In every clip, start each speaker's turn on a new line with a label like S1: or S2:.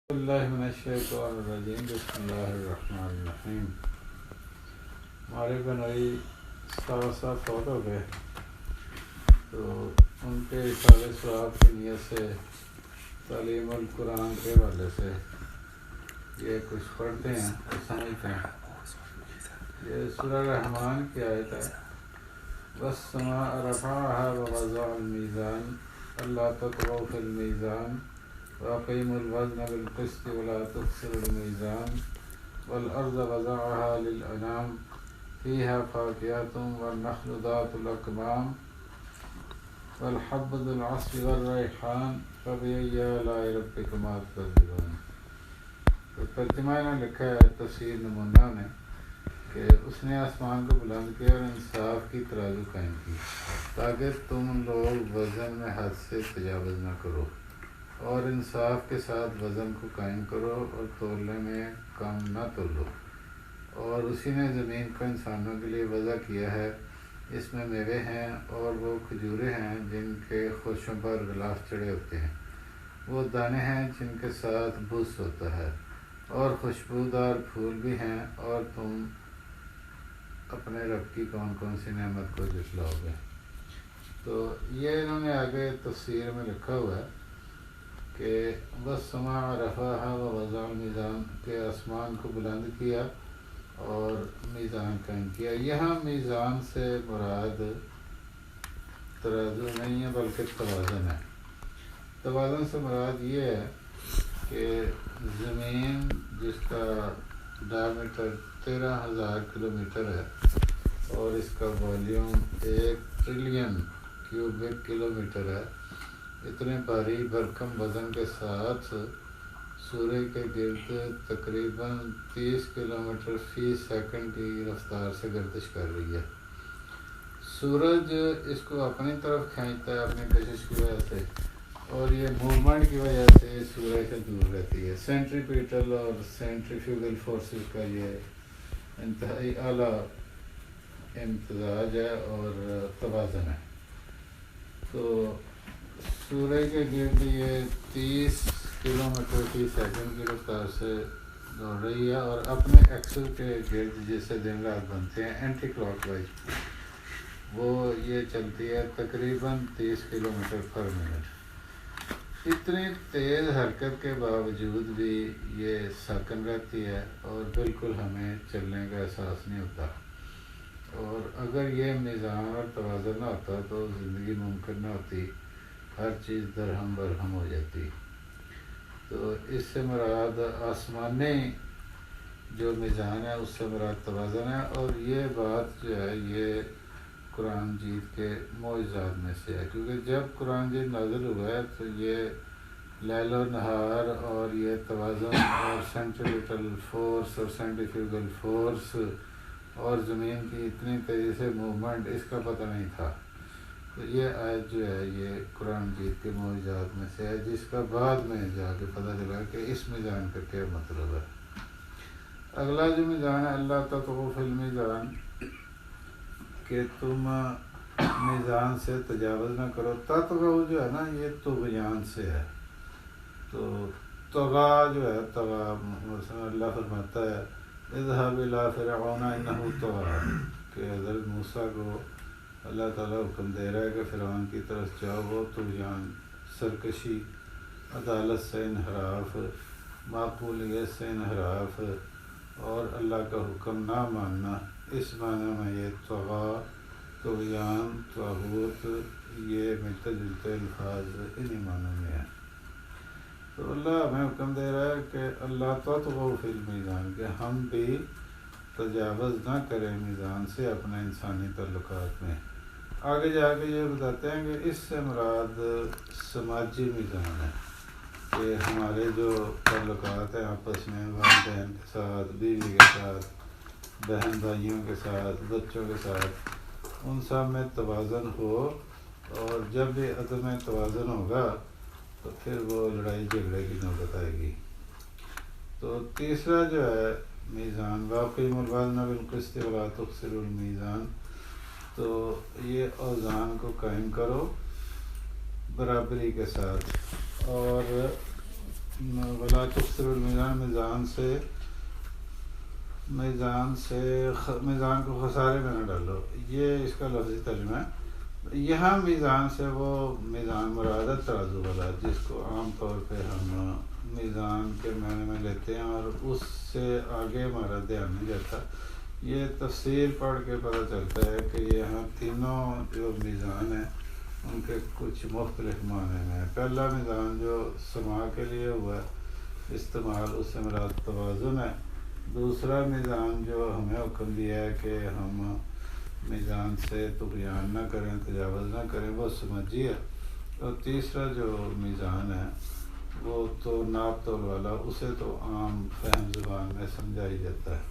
S1: اللہ من الشیطان الرجیم بسم اللہ الرحمن الرحیم۔ ہمارے بنائی صاحب فوت ہو گئے، تو ان کے اشارے ثواب کی نیت سے تعلیم القرآن کے حوالے سے یہ کچھ پڑھتے ہیں اور سمجھتے ہیں۔ یہ سورہ رحمان کی آیت ہے، وَالسَّمَاءَ رَفَعَهَا وَوَضَعَ الْمِيزَانَ أَلَّا تَطْغَوْا فِي الْمِيزَانِ وَأَقِيمُوا الْوَزْنَ بِالْقِسْطِ وَلَا تُخْسِرُوا الْمِيزَانَ وَالْأَرْضَ وَضَعَهَا لِلْأَنَامِ فِيهَا فَاكِهَةٌ وَالنَّخْلُ ذَاتُ الْأَكْمَامِ وَالْحَبُّ ذُو الْعَصْفِ وَالرَّيْحَانُ فَبِأَيِّ آلَاءِ رَبِّكُمَا تُكَذِّبَانِ۔ تو ترجمہ نے لکھا ہے تفسیر نمونہ نے کہ اس نے آسمان کو بلند کیا اور انصاف کی ترازو قائم کی تاکہ تم لوگ وزن میں حد سے تجاوز نہ کرو، اور انصاف کے ساتھ وزن کو قائم کرو اور تولنے میں کم نہ تولو۔ اور اسی نے زمین کو انسانوں کے لیے وضع کیا ہے، اس میں میوے ہیں اور وہ کھجوریں ہیں جن کے خوشوں پر غلاف چڑھے ہوتے ہیں، وہ دانے ہیں جن کے ساتھ بھوس ہوتا ہے، اور خوشبودار پھول بھی ہیں، اور تم اپنے رب کی کون کون سی نعمت کو جھٹلاؤ گے۔ تو یہ انہوں نے آگے تفسیر میں لکھا ہوا ہے کہ وَالسَّمَاءَ رَفَعَهَا وَوَضَعَ الْمِيزَانَ، کہ آسمان کو بلند کیا اور میزان قائم کیا۔ یہاں میزان سے مراد ترازو نہیں ہے بلکہ توازن ہے۔ توازن سے مراد یہ ہے کہ زمین جس کا ڈائمیٹر 13,000 کلومیٹر ہے اور اس کا والیوم 1 ٹریلین کیوبک کلومیٹر ہے، اتنے بھاری بھرکم وزن کے ساتھ سورج کے گرد تقریباً 30 کلومیٹر فی سیکنڈ کی رفتار سے گردش کر رہی ہے۔ سورج اس کو اپنی طرف کھینچتا ہے اپنی کشش کی وجہ سے، اور یہ موومنٹ کی وجہ سے سورج سے دور رہتی ہے۔ سینٹریپیٹل اور سینٹریفیوگل فورسز کا یہ انتہائی اعلیٰ امتزاج ہے اور توازن ہے۔ تو سورج کے گرد یہ 30 کلومیٹر فی سیکنڈ کی رفتار سے دوڑ رہی ہے، اور اپنے ایکسل کے گرد جسے دن رات بنتے ہیں اینٹی کلاک وائز، وہ یہ چلتی ہے تقریباً 30 کلومیٹر پر منٹ۔ اتنی تیز حرکت کے باوجود بھی یہ ساکن رہتی ہے اور بالکل ہمیں چلنے کا احساس نہیں ہوتا، اور اگر یہ میزان اور توازن نہ ہوتا تو زندگی ممکن نہ ہوتی، ہر چیز درہم برہم ہو جاتی۔ تو اس سے مراد آسمانی جو میزان ہے اس سے مراد توازن ہے، اور یہ بات جو ہے یہ قرآن مجید کے معجزات میں سے ہے، کیونکہ جب قرآن مجید نازل ہوا ہے تو یہ لیل و نہار اور یہ توازن اور سینٹریپیٹل فورس اور سینٹریفیوگل فورس اور زمین کی اتنی تیزی سے موومنٹ اس کا پتہ نہیں تھا۔ تو یہ آیت جو ہے یہ قرآن مجید کے معجزات میں سے ہے، جس کا بعد میں جا کے پتہ چلا کہ اس میزان کا کیا مطلب ہے۔ اگلا جو میزان ہے اللہ تطغوا فی المیزان، کہ تم میزان سے تجاوز نہ کرو۔ تطغوا جو ہے نا یہ طغیان سے ہے۔ تو طغا جو ہے طغا، اللہ فرماتا ہے اذهب الی فرعون انہ طغی، کہ حضرت موسیٰ کو اللہ تعالیٰ حکم دے رہا ہے کہ فرعون کی طرف جاؤ، وہ طغیان، سرکشی، عدالت سے انحراف، معقولیت سے انحراف اور اللہ کا حکم نہ ماننا، اس معنی میں یہ طغا، طغیان، طاغوت، یہ ملتے جلتے الفاظ انہی معنوں میں ہیں۔ تو اللہ ہمیں حکم دے رہا ہے کہ اللہ تطغوا فی المیزان، کہ ہم بھی تجاوز نہ کریں میزان سے اپنے انسانی تعلقات میں۔ آگے جا کے یہ بتاتے ہیں کہ اس سے مراد سماجی میزان ہے، کہ ہمارے جو تعلقات ہیں آپس میں، والدین کے ساتھ، بیوی کے ساتھ، بہن بھائیوں کے ساتھ، بچوں کے ساتھ، ان سب میں توازن ہو، اور جب بھی عدم توازن ہوگا تو پھر وہ لڑائی جھگڑے کی نوبت آئے گی۔ تو تیسرا جو ہے میزان، وَأَقِیمُوا الْوَزْنَ بِالْقِسْطِ وَلَا تُخْسِرُوا الْمِیزَانَ، تو یہ اوزان کو قائم کرو برابری کے ساتھ، اور ولا تکسر المیزان، میزان کو خسارے میں نہ ڈالو، یہ اس کا لفظی ترجمہ ہے۔ یہاں میزان سے وہ میزان مراد ہے ترازو والا، جس کو عام طور پہ ہم میزان کے معنی میں لیتے ہیں اور اس سے آگے ہمارا دھیان نہیں جاتا۔ یہ تفسیر پڑھ کے پتہ چلتا ہے کہ یہاں تینوں جو میزان ہیں ان کے کچھ مختلف معنی ہیں۔ پہلا میزان جو سما کے لیے ہوا ہے استعمال، اس سے مراد توازن ہے۔ دوسرا میزان جو ہمیں حکم دیا ہے کہ ہم میزان سے طغیان نہ کریں، تجاوز نہ کریں، وہ سمجھی ہے۔ اور تیسرا جو میزان ہے وہ تو ناپ تول والا، اسے تو عام فہم زبان میں سمجھا ہی جاتا ہے۔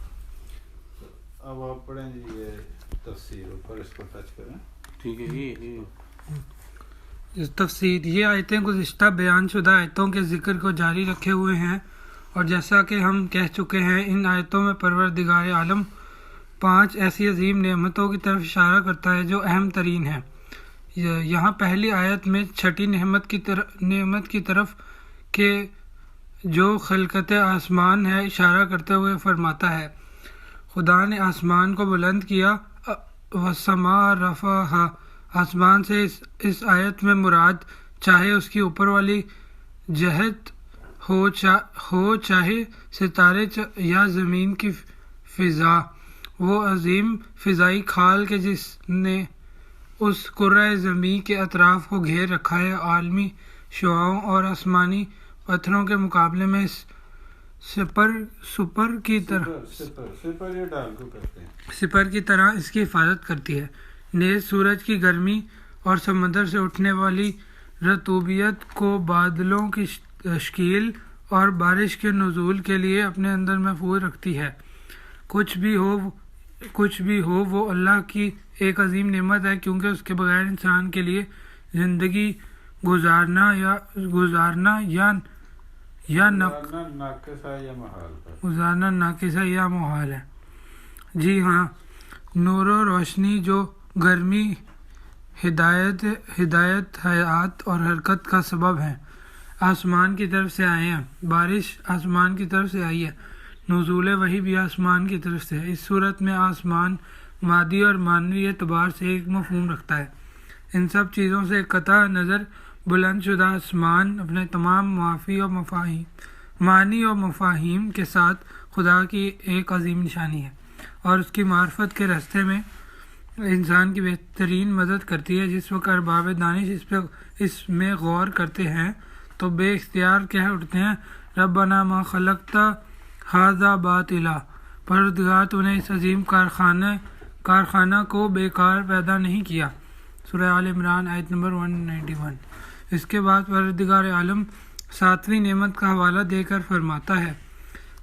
S1: اب آپ پڑھیں جی یہ تفسیر، اوپر اس کو ٹچ کریں، ٹھیک ہے؟
S2: تفسیر: یہ آیتیں گزشتہ بیان شدہ آیتوں کے ذکر کو جاری رکھے ہوئے ہیں، اور جیسا کہ ہم کہہ چکے ہیں ان آیتوں میں پروردگار عالم 5 ایسی عظیم نعمتوں کی طرف اشارہ کرتا ہے جو اہم ترین ہیں۔ یہاں پہلی آیت میں چھٹی نعمت کی طرف کہ جو خلقت آسمان ہے اشارہ کرتے ہوئے فرماتا ہے خدا نے آسمان کو بلند کیا، وَالسَّمَاءَ رَفَعَهَا۔ آسمان سے اس آیت میں مراد چاہے اس کی اوپر والی جہت ہو چاہے ستارے یا زمین کی فضا، وہ عظیم فضائی کھال کے جس نے اس کرۂ زمین کے اطراف کو گھیر رکھا ہے، عالمی شعاعوں اور آسمانی پتھروں کے مقابلے میں سپر کی طرح اس کی حفاظت کرتی ہے۔ نیز سورج کی گرمی اور سمندر سے اٹھنے والی رطوبت کو بادلوں کی تشکیل اور بارش کے نزول کے لیے اپنے اندر محفوظ رکھتی ہے۔ کچھ بھی ہو وہ اللہ کی ایک عظیم نعمت ہے، کیونکہ اس کے بغیر انسان کے لیے زندگی گزارنا ناقص ہے یا محال ہے۔ جی ہاں، نور و روشنی جو گرمی ہدایت، حیات اور حرکت کا سبب ہیں، آسمان کی طرف سے آئے ہیں۔ بارش آسمان کی طرف سے آئی ہے، نزول وحی بھی آسمان کی طرف سے ہے۔ اس صورت میں آسمان مادی اور معنوی اعتبار سے ایک مفہوم رکھتا ہے۔ ان سب چیزوں سے قطع نظر بلند شدہ آسمان اپنے تمام معنی و مفاہیم کے ساتھ خدا کی ایک عظیم نشانی ہے، اور اس کی معرفت کے راستے میں انسان کی بہترین مدد کرتی ہے۔ جس وقت ارباب دانش اس میں غور کرتے ہیں تو بے اختیار کہہ اٹھتے ہیں ربنا ما خلقت ھذا باطلا، پروردگار تو نے اس عظیم کارخانہ کو بیکار پیدا نہیں کیا۔ سورہ آل عمران آیت نمبر 191۔ اس کے بعد پروردگار عالم 7ویں نعمت کا حوالہ دے کر فرماتا ہے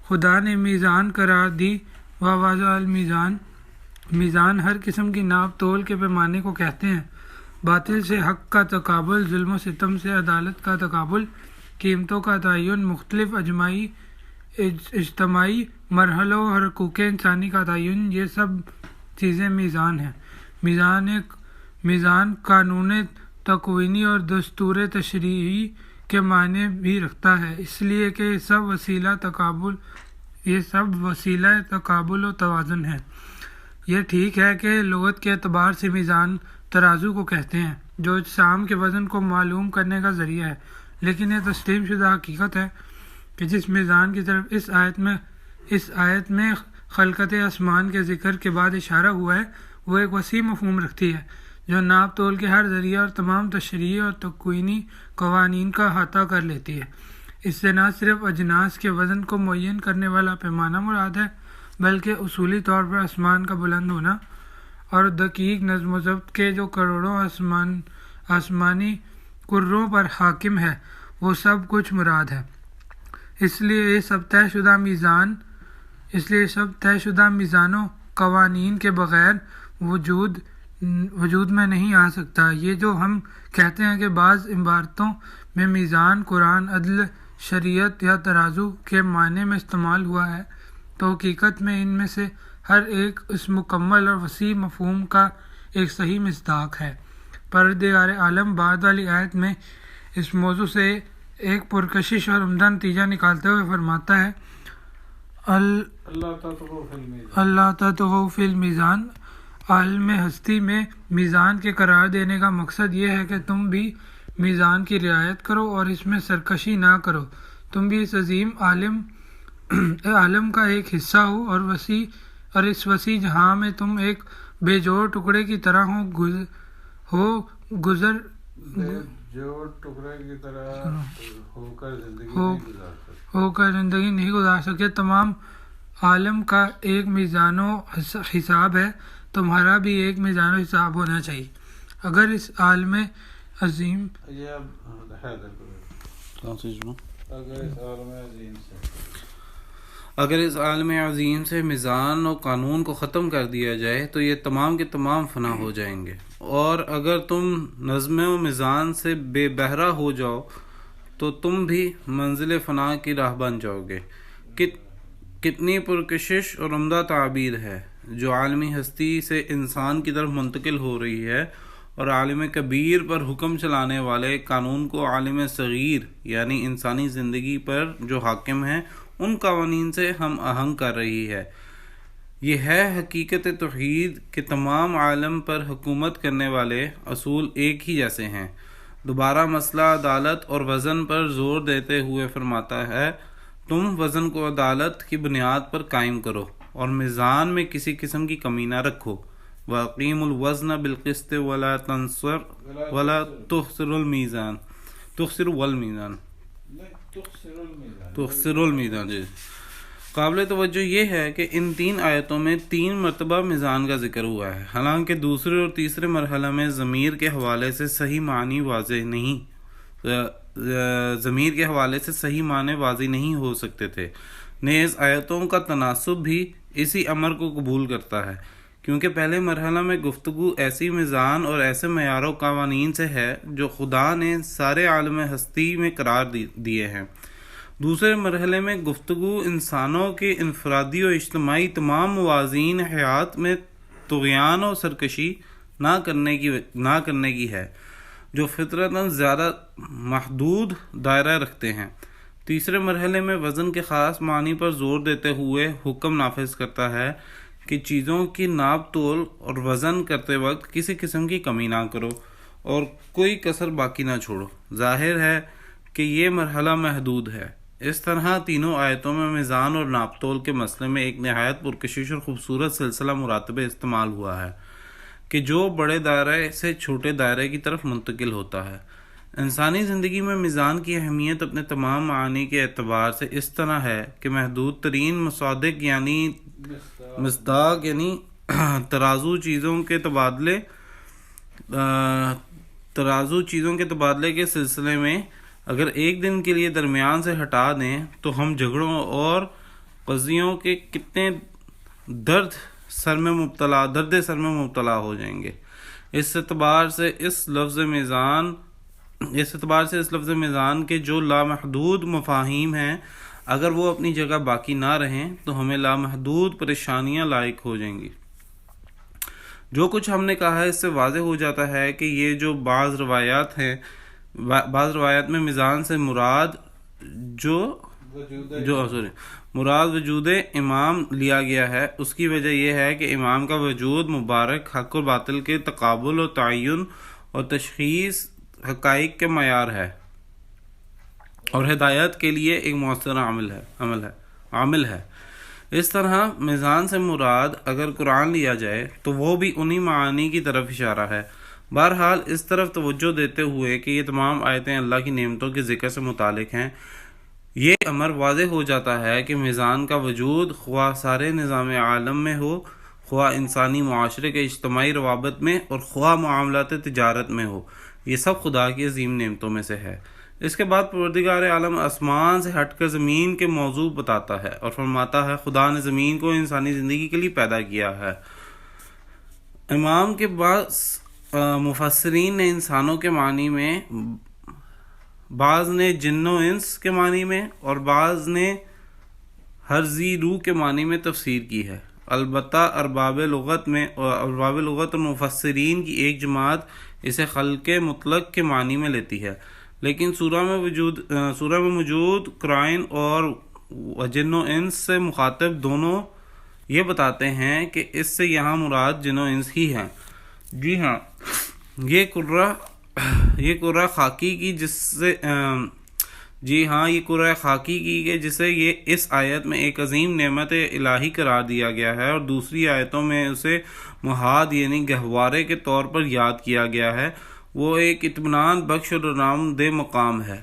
S2: خدا نے میزان قرار دی، ووضع المیزان۔ میزان ہر قسم کی ناپ تول کے پیمانے کو کہتے ہیں۔ باطل سے حق کا تقابل، ظلم و ستم سے عدالت کا تقابل، قیمتوں کا تعین، مختلف اجتماعی مرحلوں اور حقوق انسانی کا تعین، یہ سب چیزیں میزان ہیں۔ میزان قانون تکوینی اور دستور تشریعی کے معنی بھی رکھتا ہے، اس لیے کہ یہ سب وسیلہ تقابل و توازن ہے۔ یہ ٹھیک ہے کہ لغت کے اعتبار سے میزان ترازو کو کہتے ہیں، جو اجسام کے وزن کو معلوم کرنے کا ذریعہ ہے، لیکن یہ تسلیم شدہ حقیقت ہے کہ جس میزان کی طرف اس آیت میں خلقت آسمان کے ذکر کے بعد اشارہ ہوا ہے وہ ایک وسیع مفہوم رکھتی ہے، جو ناپ تول کے ہر ذریعہ اور تمام تشریعی اور تکوینی قوانین کا احاطہ کر لیتی ہے۔ اس سے نہ صرف اجناس کے وزن کو معین کرنے والا پیمانہ مراد ہے، بلکہ اصولی طور پر آسمان کا بلند ہونا اور دقیق نظم و ضبط کے جو کروڑوں آسمانی کروں پر حاکم ہے، وہ سب کچھ مراد ہے۔ اس لیے یہ سب طے شدہ میزانوں قوانین کے بغیر وجود میں نہیں آ سکتا۔ یہ جو ہم کہتے ہیں کہ بعض عبارتوں میں میزان قرآن، عدل، شریعت یا ترازو کے معنی میں استعمال ہوا ہے، تو حقیقت میں ان میں سے ہر ایک اس مکمل اور وسیع مفہوم کا ایک صحیح مصداق ہے۔ پروردگار عالم بعد والی آیت میں اس موضوع سے ایک پرکشش اور عمدہ نتیجہ نکالتے ہوئے فرماتا ہے اللہ تطغوا فی المیزان، عالم ہستی میں میزان کے قرار دینے کا مقصد یہ ہے کہ تم بھی میزان کی رعایت کرو اور اس میں سرکشی نہ کرو، تم بھی اس عظیم عالم کا ایک حصہ ہو اور اس وسیع جہاں میں تم ایک بے جوڑ ٹکڑے کی طرح
S1: جوڑ ٹکڑے کی طرح
S2: ہو کر زندگی نہیں گزار سکتے۔ تمام عالم کا ایک میزان و حساب ہے، تمہارا بھی ایک میزان و حساب ہونا چاہیے۔ اگر اس عالم عظیم
S3: اگر اس عالم عظیم سے میزان و قانون کو ختم کر دیا جائے تو یہ تمام کے تمام فنا ہو جائیں گے، اور اگر تم نظم و میزان سے بے بہرہ ہو جاؤ تو تم بھی منزل فنا کی راہ بن جاؤ گے۔ کتنی پرکشش اور عمدہ تعبیر ہے جو عالمی ہستی سے انسان کی طرف منتقل ہو رہی ہے، اور عالم کبیر پر حکم چلانے والے قانون کو عالم صغیر یعنی انسانی زندگی پر جو حاکم ہیں ان قوانین سے ہم آہنگ کر رہی ہے۔ یہ ہے حقیقت توحید کہ تمام عالم پر حکومت کرنے والے اصول ایک ہی جیسے ہیں۔ دوبارہ مسئلہ عدالت اور وزن پر زور دیتے ہوئے فرماتا ہے، تم وزن کو عدالت کی بنیاد پر قائم کرو اور میزان میں کسی قسم کی کمی نہ رکھو۔ وَأَقِيمُوا الْوَزْنَ بِالْقِسْطِ وَلَا تُخْسِرُوا الْمِيزَانَ تخسروا الميزان۔ جی قابل توجہ یہ ہے کہ ان تین آیتوں میں 3 مرتبہ میزان کا ذکر ہوا ہے، حالانکہ دوسرے اور تیسرے مرحلہ میں ضمیر کے حوالے سے صحیح معنی واضح نہیں ہو سکتے تھے۔ نیز آیتوں کا تناسب بھی اسی امر کو قبول کرتا ہے، کیونکہ پہلے مرحلہ میں گفتگو ایسی میزان اور ایسے معیار و قوانین سے ہے جو خدا نے سارے عالم ہستی میں قرار دیے ہیں۔ دوسرے مرحلے میں گفتگو انسانوں کے انفرادی و اجتماعی تمام موازین حیات میں طغیان و سرکشی نہ کرنے کی ہے، جو فطرتاً زیادہ محدود دائرہ رکھتے ہیں۔ تیسرے مرحلے میں وزن کے خاص معنی پر زور دیتے ہوئے حکم نافذ کرتا ہے کہ چیزوں کی ناپ تول اور وزن کرتے وقت کسی قسم کی کمی نہ کرو اور کوئی کسر باقی نہ چھوڑو۔ ظاہر ہے کہ یہ مرحلہ محدود ہے۔ اس طرح تینوں آیتوں میں میزان اور ناپ تول کے مسئلے میں ایک نہایت پرکشش اور خوبصورت سلسلہ مراتبے استعمال ہوا ہے کہ جو بڑے دائرے سے چھوٹے دائرے کی طرف منتقل ہوتا ہے۔ انسانی زندگی میں میزان کی اہمیت اپنے تمام معانی کے اعتبار سے اس طرح ہے کہ محدود ترین مصادق یعنی مصداق یعنی ترازو چیزوں کے تبادلے کے سلسلے میں اگر ایک دن کے لیے درمیان سے ہٹا دیں تو ہم جھگڑوں اور قضیوں کے کتنے درد سر میں مبتلا ہو جائیں گے۔ اس اعتبار سے اس لفظ میزان کے جو لامحدود مفاہیم ہیں اگر وہ اپنی جگہ باقی نہ رہیں تو ہمیں لامحدود پریشانیاں لاحق ہو جائیں گی۔ جو کچھ ہم نے کہا ہے اس سے واضح ہو جاتا ہے کہ یہ جو بعض روایات میں میزان سے مراد وجود امام لیا گیا ہے، اس کی وجہ یہ ہے کہ امام کا وجود مبارک حق و باطل کے تقابل و تعین اور تشخیص حقائق کے معیار ہے اور ہدایت کے لیے ایک مؤثر عامل ہے۔ اس طرح میزان سے مراد اگر قرآن لیا جائے تو وہ بھی انہی معانی کی طرف اشارہ ہے۔ بہرحال اس طرف توجہ دیتے ہوئے کہ یہ تمام آیتیں اللہ کی نعمتوں کے ذکر سے متعلق ہیں، یہ امر واضح ہو جاتا ہے کہ میزان کا وجود خواہ سارے نظام عالم میں ہو، خواہ انسانی معاشرے کے اجتماعی روابط میں اور خواہ معاملات تجارت میں ہو، یہ سب خدا کی عظیم نعمتوں میں سے ہے۔ اس کے بعد پروردگار عالم آسمان سے ہٹ کر زمین کے موضوع بتاتا ہے اور فرماتا ہے خدا نے زمین کو انسانی زندگی کے لیے پیدا کیا ہے۔ امام کے بعض مفسرین نے انسانوں کے معنی میں، بعض نے جن و انس کے معنی میں اور بعض نے ہر ذی روح کے معنی میں تفسیر کی ہے۔ البتہ ارباب لغت اور مفسرین کی ایک جماعت اسے خلق مطلق کے معنی میں لیتی ہے، لیکن سورہ میں موجود قرائن اور جن و انس سے مخاطب دونوں یہ بتاتے ہیں کہ اس سے یہاں مراد جن و انس ہی ہیں۔ جی ہاں، یہ قرہ خاکی کی جسے یہ اس آیت میں ایک عظیم نعمت الہی قرار دیا گیا ہے اور دوسری آیتوں میں اسے محاد یعنی گہوارے کے طور پر یاد کیا گیا ہے، وہ ایک اطمینان بخش اور آرام دہ مقام ہے۔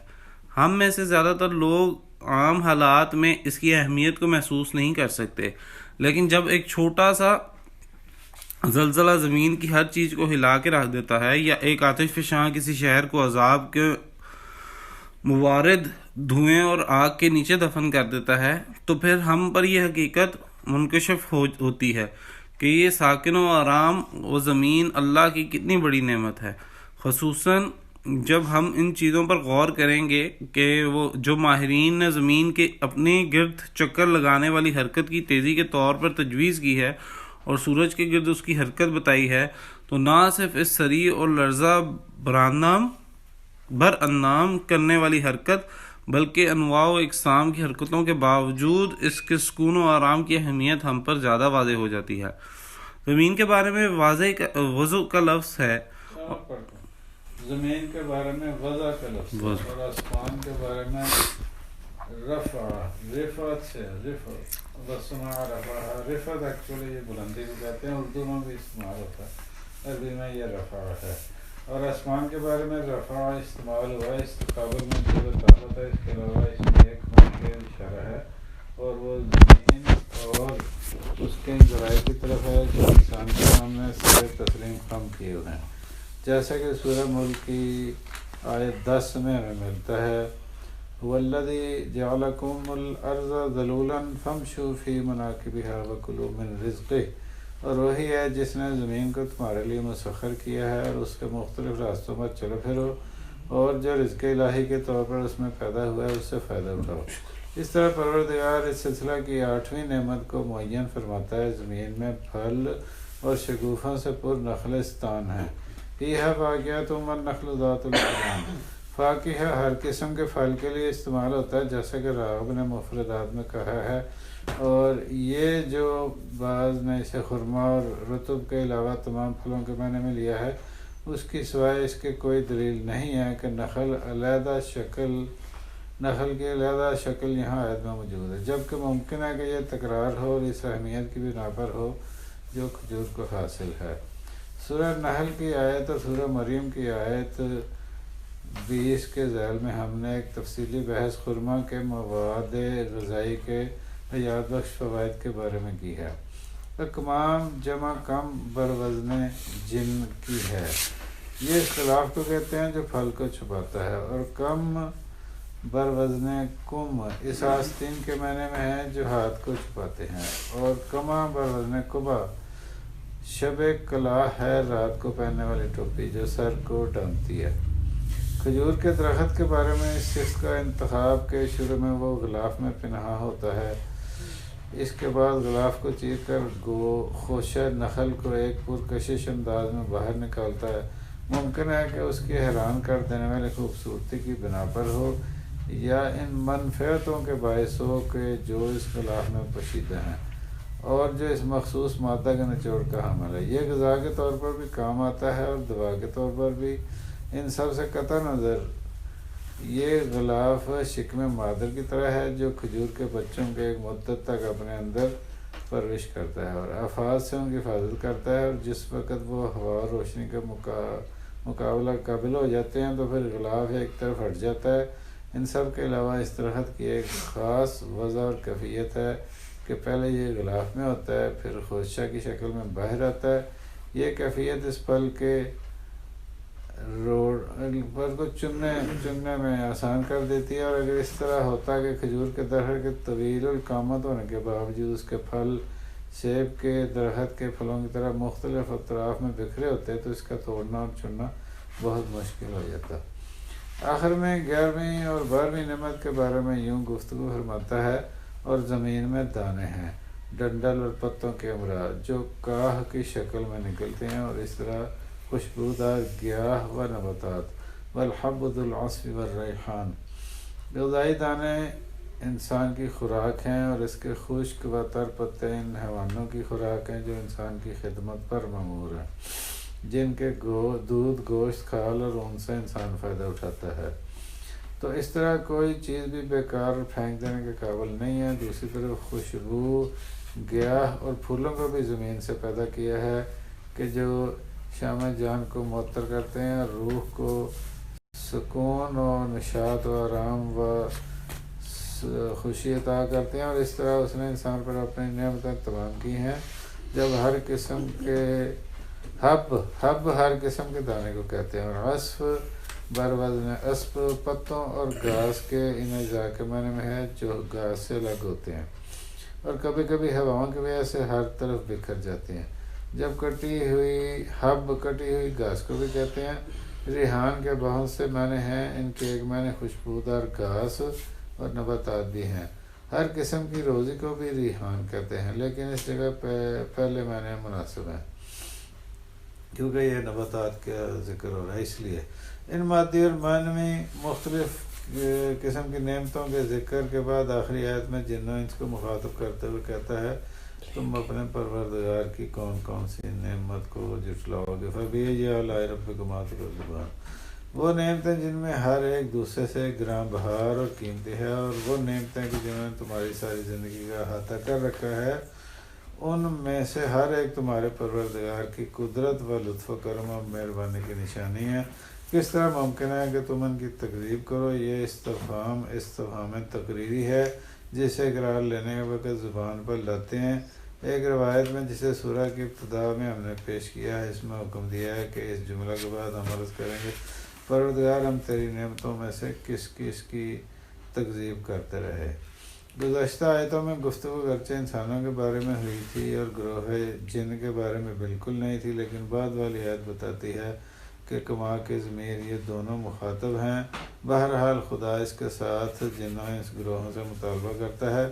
S3: ہم میں سے زیادہ تر لوگ عام حالات میں اس کی اہمیت کو محسوس نہیں کر سکتے، لیکن جب ایک چھوٹا سا زلزلہ زمین کی ہر چیز کو ہلا کے رکھ دیتا ہے یا ایک آتش فشاں کسی شہر کو عذاب کے موارد دھوئیں اور آگ کے نیچے دفن کر دیتا ہے، تو پھر ہم پر یہ حقیقت منکشف ہوتی ہے کہ یہ ساکن و آرام و زمین اللہ کی کتنی بڑی نعمت ہے، خصوصاً جب ہم ان چیزوں پر غور کریں گے کہ وہ جو ماہرین نے زمین کے اپنے گرد چکر لگانے والی حرکت کی تیزی کے طور پر تجویز کی ہے اور سورج کے گرد اس کی حرکت بتائی ہے، تو نہ صرف اس سریع اور لرزہ برانام کرنے والی حرکت بلکہ انواع و اقسام کی حرکتوں کے باوجود اس کے سکون و آرام کی اہمیت ہم پر زیادہ واضح ہو جاتی ہے۔ زمین کے بارے میں وضع کا لفظ ہے،
S1: زمین کے بارے میں وضع کا لفظ اور آسمان کے بارے میں رفعت سے رفعت ایکچولی یہ بلندی کو کہتے ہیں، اردو میں بھی استعمال ہوتا ہے، عربی میں یہ رفع ہے، اور آسمان کے بارے میں رفع استعمال ہوا ہے اس قابل میں جو طاقت ہے، اس کے علاوہ اس میں ایک ممکن اشارہ ہے اور وہ زمین اور اس کے ذرائع کی طرف ہے جو انسان کے سامنے سے تسلیم خم کیے ہوئے ہیں، جیسا کہ سورہ ملک کی آیت 10 میں ہمیں ملتا ہے، والذی جعلکم الارض ذلولا فامشوا فی مناکبہا وکلوا من رزقہ، اور وہی ہے جس نے زمین کو تمہارے لیے مسخر کیا ہے اور اس کے مختلف راستوں پر چلو پھرو اور جو رزق الہی کے طور پر اس میں پیدا ہوا ہے اس سے فائدہ اٹھاؤ۔ اس طرح پروردگار اس سلسلہ کی 8ویں نعمت کو معین فرماتا ہے، زمین میں پھل اور شگوفوں سے پر نخلستان ہے، فیہا فاکہۃ والنخل ذات الأکمام، فاکہہ ہر قسم کے پھل کے لیے استعمال ہوتا ہے جیسا کہ راغب نے مفردات میں کہا ہے، اور یہ جو بعض نے اسے خرما اور رطب کے علاوہ تمام پھلوں کے معنی میں لیا ہے، اس کی سوائے اس کے کوئی دلیل نہیں ہے کہ نخل کی علیحدہ شکل یہاں آیت میں موجود ہے، جبکہ ممکن ہے کہ یہ تکرار ہو اور اس اہمیت کی بنا پر ہو جو کھجور کو حاصل ہے۔ سورہ نحل کی آیت اور سورہ مریم کی آیت 20 کے ذیل میں ہم نے ایک تفصیلی بحث خرما کے مواد غذائی کے حیات بخش فوائد کے بارے میں کی ہے۔ اکمام جمع کم بروزن جن کی ہے، یہ اختلاف کو کہتے ہیں جو پھل کو چھپاتا ہے، اور کم بروزن کم اس آستین کے معنی میں ہے جو ہاتھ کو چھپاتے ہیں، اور کما بروزن کبا شب کلا ہے رات کو پہننے والی ٹوپی جو سر کو ڈھانپتی ہے۔ کھجور کے درخت کے بارے میں اس شخص کا انتخاب کے شروع میں وہ غلاف میں پنہا ہوتا ہے، اس کے بعد غلاف کو چیر کر خوشہ نخل کو ایک پرکشش انداز میں باہر نکالتا ہے۔ ممکن ہے کہ اس کی حیران کر دینے والی خوبصورتی کی بنا پر ہو یا ان منفعتوں کے باعث ہو کہ جو اس غلاف میں پوشیدہ ہیں اور جو اس مخصوص مادہ کے نچوڑ کا حامل ہے۔ یہ غذا کے طور پر بھی کام آتا ہے اور دوا کے طور پر بھی۔ ان سب سے قطع نظر یہ غلاف شکم مادر کی طرح ہے جو کھجور کے بچوں کے ایک مدت تک اپنے اندر پرورش کرتا ہے اور آفات سے ان کی حفاظت کرتا ہے، اور جس وقت وہ ہوا اور روشنی کے مقابلہ قابل ہو جاتے ہیں تو پھر غلاف ایک طرف ہٹ جاتا ہے۔ ان سب کے علاوہ اس درخت کی ایک خاص وضع اور کیفیت ہے کہ پہلے یہ غلاف میں ہوتا ہے پھر خوشہ کی شکل میں باہر آتا ہے۔ یہ کیفیت اس پھل کے پھل کو چننے میں آسان کر دیتی ہے، اور اگر اس طرح ہوتا کہ کھجور کے درخت کے طویل القامت ہونے کے باوجود اس کے پھل سیب کے درخت کے پھلوں کی طرح مختلف اطراف میں بکھرے ہوتے تو اس کا توڑنا اور چننا بہت مشکل ہو جاتا۔ آخر میں 11ویں اور 12ویں نعمت کے بارے میں یوں گفتگو فرماتا ہے، اور زمین میں دانے ہیں ڈنڈل اور پتوں کے امراض جو کاہ کی شکل میں نکلتے ہیں، اور اس طرح خوشبودار گیاہ و نباتات والحب ذو العصف والریحان۔ غذائی دانے انسان کی خوراک ہیں اور اس کے خشک و تر پتے ان حیوانوں کی خوراک ہیں جو انسان کی خدمت پر مامور ہیں، جن کے دودھ، گوشت، کھال اور اون سے انسان فائدہ اٹھاتا ہے۔ تو اس طرح کوئی چیز بھی بیکار اور پھینک دینے کے قابل نہیں ہے۔ دوسری طرف خوشبو، گیاہ اور پھولوں کو بھی زمین سے پیدا کیا ہے کہ جو شام جان کو معطر کرتے ہیں اور روح کو سکون و نشاط و آرام و خوشی عطا کرتے ہیں، اور اس طرح اس نے انسان پر اپنی نعمتیں تمام کی ہیں۔ جب ہر قسم کے حب ہر قسم کے دانے کو کہتے ہیں، اور عصف بر وزن اسب، پتوں اور گھاس کے ان اجزاء کے معنی میں ہے جو گھاس سے الگ ہوتے ہیں اور کبھی کبھی ہواؤں کی وجہ سے ہر طرف بکھر جاتے ہیں۔ جب کٹی ہوئی گھاس کو بھی کہتے ہیں۔ ریحان کے بہت سے معنی ہیں، ان کے ایک معنی خوشبودار گھاس اور نباتات بھی ہیں۔ ہر قسم کی روزی کو بھی ریحان کہتے ہیں، لیکن اس جگہ پہلے معنی مناسب ہیں کیونکہ یہ نباتات کا ذکر ہو رہا ہے، اس لیے ان مادی اور معنوی مختلف قسم کی نعمتوں کے ذکر کے بعد آخری آیت میں جن و انس کو مخاطب کرتے ہوئے کہتا ہے تم اپنے پروردگار کی کون کون سی نعمت کو جھٹلاؤ گے؟ فَبِأَيِّ آلَاءِ رَبِّكُمَا تُكَذِّبَانِ۔ وہ نعمتیں جن میں ہر ایک دوسرے سے گراں بہار اور قیمتی ہے، اور وہ نعمتیں کہ جنہوں نے تمہاری ساری زندگی کا احاطہ کر رکھا ہے، ان میں سے ہر ایک تمہارے پروردگار کی قدرت و لطف و کرم اور مہربانی کی نشانی ہے۔ کس طرح ممکن ہے کہ تم ان کی تکذیب کرو؟ یہ استفہام تقریری ہے جسے اقرار لینے کے وقت زبان پر لاتے ہیں۔ ایک روایت میں جسے سورہ کی ابتدا میں ہم نے پیش کیا ہے، اس میں حکم دیا ہے کہ اس جملہ کے بعد ہم عرض کریں گے پروردگار ہم تیری نعمتوں میں سے کس کی تکذیب کرتے رہے۔ گزشتہ آیتوں میں گفتگو گرچہ انسانوں کے بارے میں ہوئی تھی اور گروہ جن کے بارے میں بالکل نہیں تھی، لیکن بعد والی آیت بتاتی ہے کہ کما کے ضمیر یہ دونوں مخاطب ہیں۔ بہرحال خدا اس کے ساتھ جنوں اس گروہوں سے مطالبہ کرتا ہے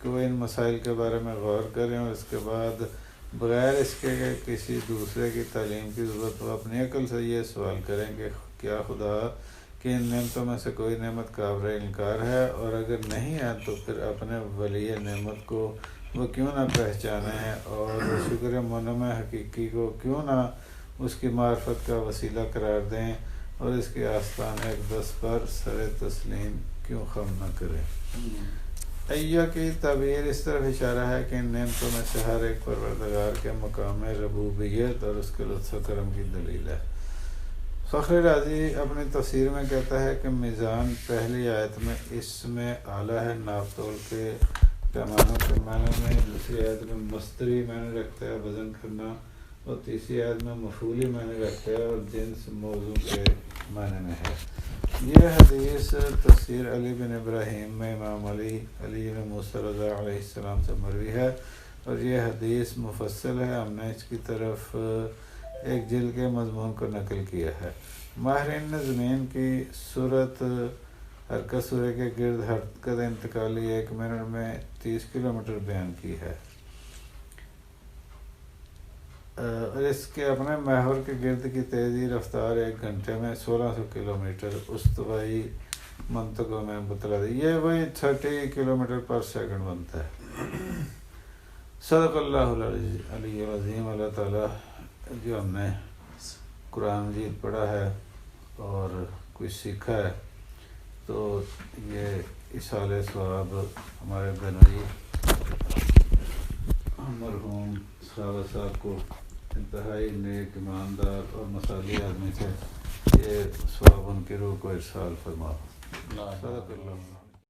S1: کہ وہ ان مسائل کے بارے میں غور کریں اور اس کے بعد بغیر اس کے کہ کسی دوسرے کی تعلیم کی ضرورت ہو اپنی عقل سے یہ سوال کریں کہ کیا خدا کہ ان نعمتوں میں سے کوئی نعمت قابل انکار ہے، اور اگر نہیں ہے تو پھر اپنے ولی نعمت کو وہ کیوں نہ پہچانیں اور شکر منعم حقیقی کو کیوں نہ اس کی معرفت کا وسیلہ قرار دیں، اور اس کے آستان اقدس پر سر تسلیم کیوں خم نہ کریں۔ ایہ کی تعبیر اس طرف اشارہ ہے کہ ان نعمتوں میں سے ہر ایک پروردگار کے مقام ربوبیت اور اس کے لطف و کرم کی دلیل ہے۔ فخر رازی اپنی تفسیر میں کہتا ہے کہ میزان پہلی آیت میں اس میں اعلیٰ ہے، ناپ تول کے پیمانوں کے معنی میں، دوسری آیت میں مصدری معنی رکھتا ہے وزن کرنا، اور تیسری آیت میں مفعولی معنی رکھتا ہے اور جنس موضوع کے معنی میں ہے۔ یہ حدیث تفسیر علی بن ابراہیم میں امام علی بن موسیٰ رضا علیہ السلام سے مروی ہے، اور یہ حدیث مفصل ہے، ہم نے اس کی طرف ایک جلد کے مضمون کو نقل کیا ہے۔ ماہرین نے زمین کی صورت حرکت سورہ کے گرد حرکت انتقالی 1 منٹ میں 30 کلومیٹر بیان کی ہے، اور اس کے اپنے محور کے گرد کی تیزی رفتار 1 گھنٹے میں 1600 کلومیٹر استوائی منطقوں میں بتلا دی، یہ وہی 30 کلومیٹر پر سیکنڈ بنتا ہے۔ صدق اللہ العلی العظیم۔ اللہ تعالیٰ جو ہم نے قرآن مجید پڑھا ہے اور کچھ سیکھا ہے تو یہ ایصال ثواب ہمارے بنوئی مرحوم صاحب کو انتہائی نیک، ایماندار اور مصالح آدمی تھے، یہ ثواب ان کی روح کو ارسال فرماؤ۔ صدق اللہ۔